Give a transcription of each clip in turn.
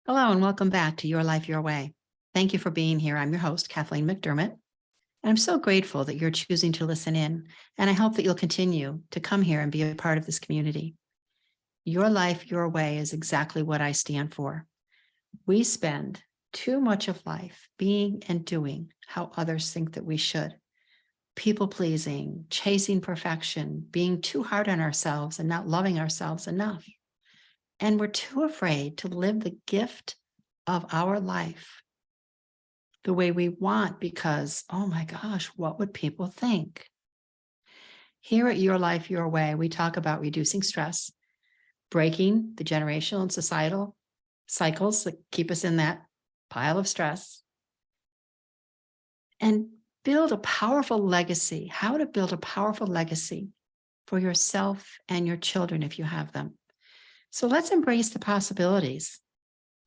Hello and welcome back to Your Life, Your Way. Thank you for being here. I'm your host, Kathleen McDermott. And I'm so grateful that you're choosing to listen in. And I hope that you'll continue to come here and be a part of this community. Your Life, Your Way is exactly what I stand for. We spend too much of life being and doing how others think that we should. People pleasing, chasing perfection, being too hard on ourselves and not loving ourselves enough. And we're too afraid to live the gift of our life the way we want because, oh my gosh, what would people think? Here at Your Life, Your Way, we talk about reducing stress, breaking the generational and societal cycles that keep us in that pile of stress, and build a powerful legacy. How to build a powerful legacy for yourself and your children if you have them. So let's embrace the possibilities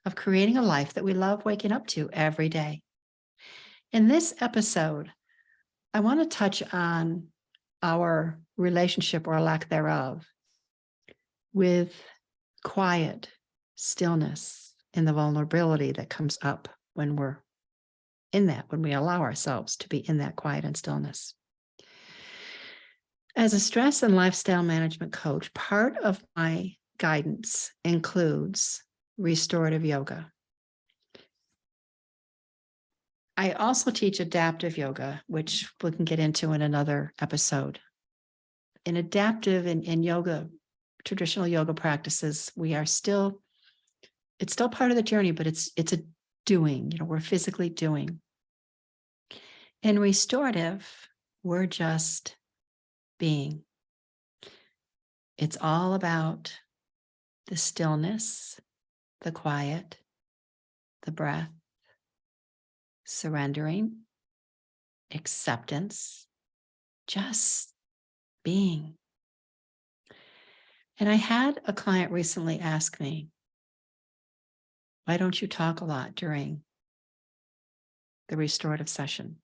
of creating a life that we love waking up to every day. In this episode, I want to touch on our relationship or lack thereof with quiet, stillness, and the vulnerability that comes up when we're in that, when we allow ourselves to be in that quiet and stillness. As a stress and lifestyle management coach, part of my guidance includes restorative yoga. I also teach adaptive yoga, which we can get into in another episode. In adaptive and yoga, traditional yoga practices, it's still part of the journey, but it's a doing, we're physically doing. In restorative, we're just being. It's all about the stillness, the quiet, the breath, surrendering, acceptance, just being. And I had a client recently ask me, why don't you talk a lot during the restorative session?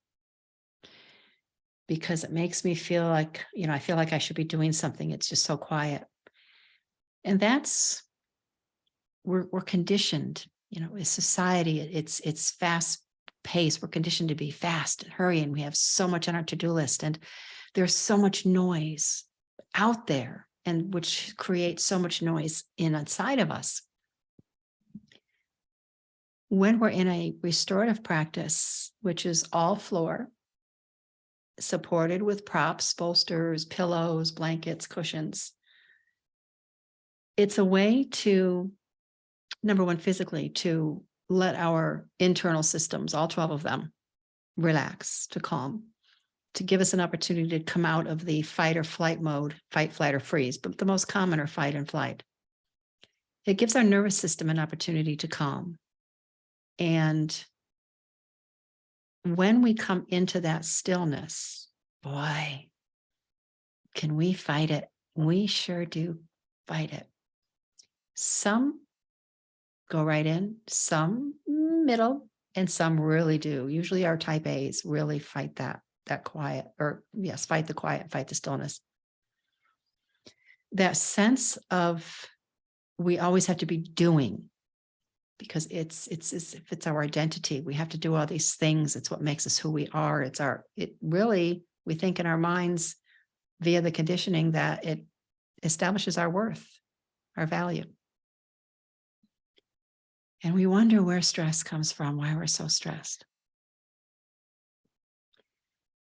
Because it makes me feel like, I feel like I should be doing something. It's just so quiet. And we're conditioned, as society, it's fast paced. We're conditioned to be fast and hurry, and we have so much on our to-do list, and there's so much noise out there, and which creates so much noise inside of us. When we're in a restorative practice, which is all floor, supported with props, bolsters, pillows, blankets, cushions, it's a way to, number one, physically, to let our internal systems, all 12 of them, relax, to calm, to give us an opportunity to come out of the fight or flight mode, fight, flight, or freeze, but the most common are fight and flight. It gives our nervous system an opportunity to calm. And when we come into that stillness, boy, can we fight it? We sure do fight it. Some go right in, some middle, and some really do. Usually our type A's really fight that quiet, fight the quiet, fight the stillness. That sense of we always have to be doing, because it's our identity. We have to do all these things. It's what makes us who we are. We think in our minds via the conditioning that it establishes our worth, our value. And we wonder where stress comes from, why we're so stressed.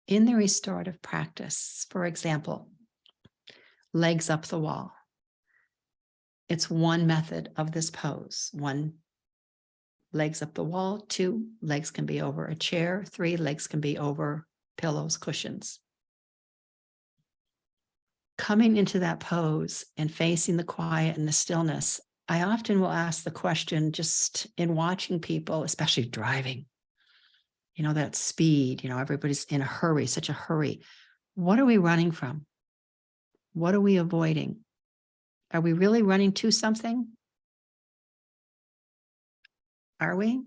In the restorative practice, for example, legs up the wall. It's one method of this pose. 1, legs up the wall. 2, legs can be over a chair. 3, legs can be over pillows, cushions. Coming into that pose and facing the quiet and the stillness, I often will ask the question, just in watching people, especially driving, that speed, everybody's in a hurry, such a hurry. What are we running from? What are we avoiding? Are we really running to something? Are we?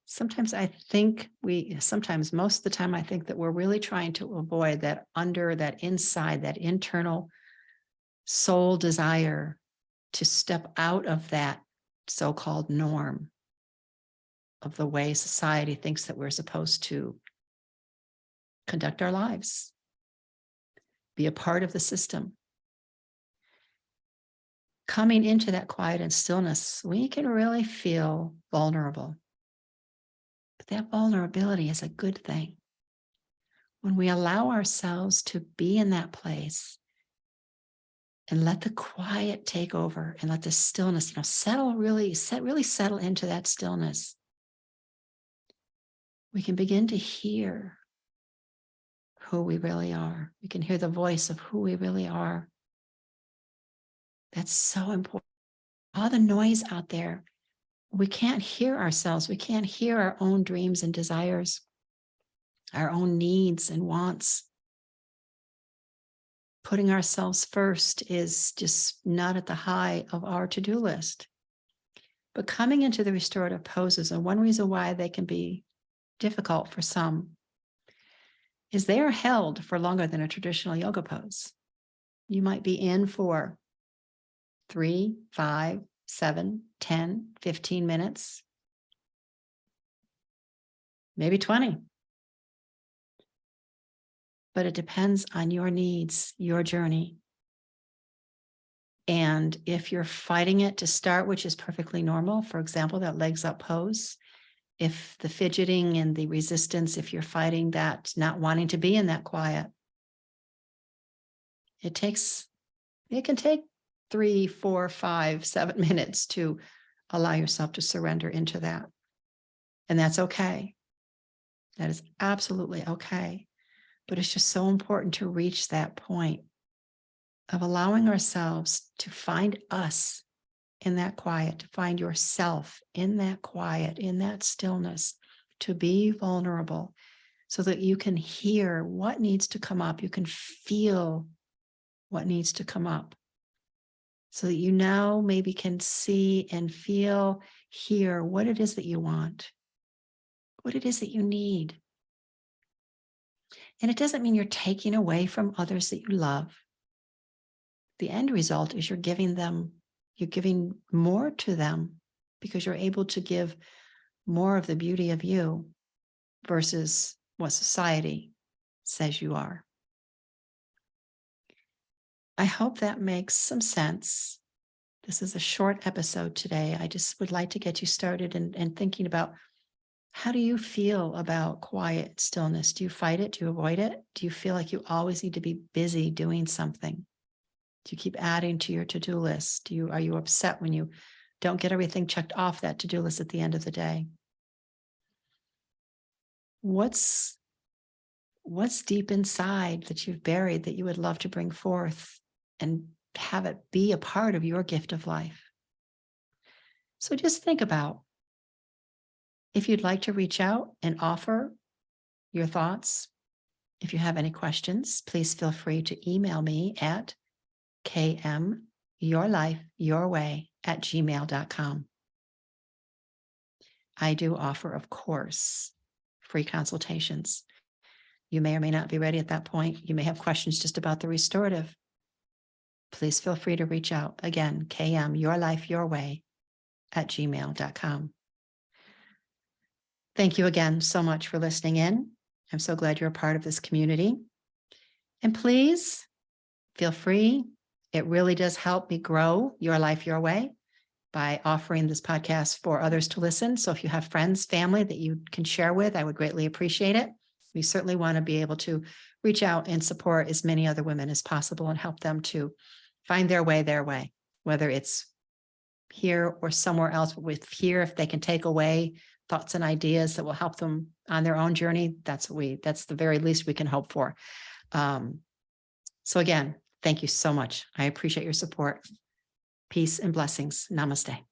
Sometimes most of the time, I think that we're really trying to avoid that inside, that internal soul desire to step out of that so-called norm of the way society thinks that we're supposed to conduct our lives, be a part of the system. Coming into that quiet and stillness, we can really feel vulnerable. But that vulnerability is a good thing. When we allow ourselves to be in that place and let the quiet take over and let the stillness, really settle into that stillness, we can begin to hear who we really are. We can hear the voice of who we really are. That's so important. All the noise out there, we can't hear ourselves. We can't hear our own dreams and desires, our own needs and wants. Putting ourselves first is just not at the high of our to-do list. But coming into the restorative poses, and one reason why they can be difficult for some, is they are held for longer than a traditional yoga pose. You might be in for 3, 5, 7, 10, 15 minutes, maybe 20. But it depends on your needs, your journey. And if you're fighting it to start, which is perfectly normal, for example, that legs up pose, if the fidgeting and the resistance, if you're fighting that, not wanting to be in that quiet, it can take 3, 4, 5, 7 minutes to allow yourself to surrender into that. And that's okay. That is absolutely okay. But it's just so important to reach that point of allowing ourselves to find us in that quiet, to find yourself in that quiet, in that stillness, to be vulnerable so that you can hear what needs to come up. You can feel what needs to come up so that you now maybe can see and feel, hear what it is that you want, what it is that you need. And it doesn't mean you're taking away from others that you love. The end result is you're giving more to them because you're able to give more of the beauty of you versus what society says you are. I hope that makes some sense. This is a short episode today. I just would like to get you started and thinking about, how do you feel about quiet stillness? Do you fight it? Do you avoid it? Do you feel like you always need to be busy doing something? Do you keep adding to your to-do list? Are you upset when you don't get everything checked off that to-do list at the end of the day? What's deep inside that you've buried that you would love to bring forth and have it be a part of your gift of life? So just think about, if you'd like to reach out and offer your thoughts, if you have any questions, please feel free to email me at kmyourlifeyourway@gmail.com. I do offer, of course, free consultations. You may or may not be ready at that point. You may have questions just about the restorative. Please feel free to reach out. Again, kmyourlifeyourway@gmail.com. Thank you again so much for listening in. I'm so glad you're a part of this community. And please feel free. It really does help me grow Your Life Your Way by offering this podcast for others to listen. So if you have friends, family that you can share with, I would greatly appreciate it. We certainly want to be able to reach out and support as many other women as possible and help them to find their way, whether it's here or somewhere else. But with here, if they can take away thoughts and ideas that will help them on their own journey, that's the very least we can hope for. So again, thank you so much. I appreciate your support. Peace and blessings. Namaste.